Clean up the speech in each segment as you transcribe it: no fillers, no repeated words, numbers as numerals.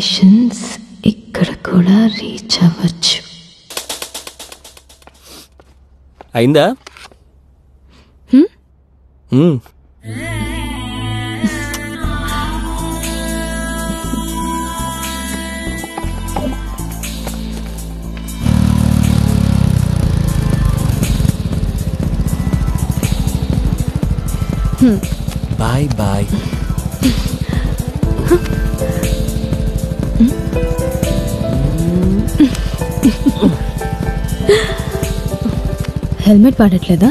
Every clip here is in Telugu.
వైబ్రేషన్స్ ఇక్కడ కూడా రీచ్ అవ్వచ్చు. అయిందా? Bye bye. హెల్మెట్ వాడట్లేదా?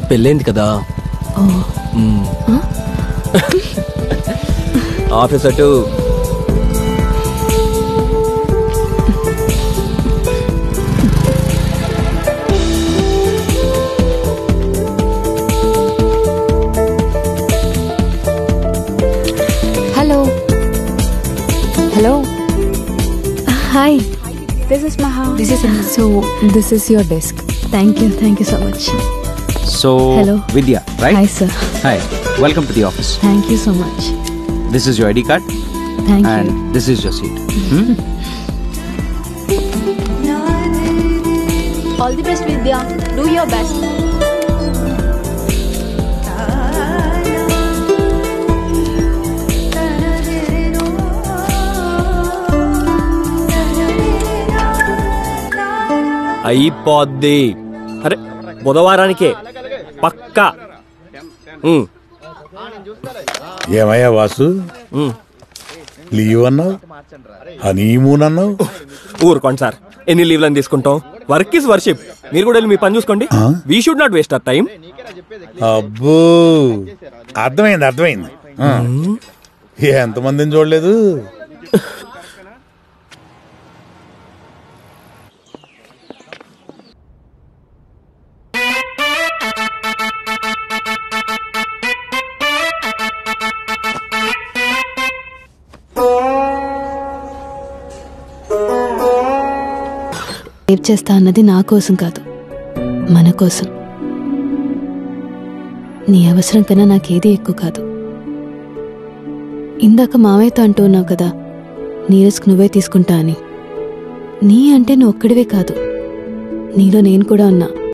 పెళ్ళైంది కదా. ఆఫీస్ అటు. Hello hello hi. This is Maha. This is your desk. Thank you so much. So, hello Vidya, right? Hi sir. Hi, welcome to the office. Thank you so much. This is your ID card. Thank and you. This is your seat. All the best, Vidya. Do your best. అయిపోద్ది. అరే బుధవారానికే పక్కా. ఏమయ్యా వాసు, లీవ్ అన్నావు, హనీమూన్ అన్నావు. ఊరుకోండి సార్, ఎన్ని లీవ్లను తీసుకుంటాం? Work is worship. మీరు కూడా వెళ్ళి మీ పని చూసుకోండి. We should not waste our time. అబ్బో, అర్థమైంది. ఎంతమందిని చూడలేదు. సేవ్ చేస్తా అన్నది నా కోసం కాదు, మన కోసం. నీ అవసరం కన్నా నాకేది ఎక్కువ కాదు. ఇందాక మావయ్యతో అంటూ ఉన్నావు కదా, నీ రిస్క్ నువ్వే తీసుకుంటా అని. నీ అంటే నువ్వు ఒక్కడివే కాదు, నీలో నేను కూడా ఉన్నా.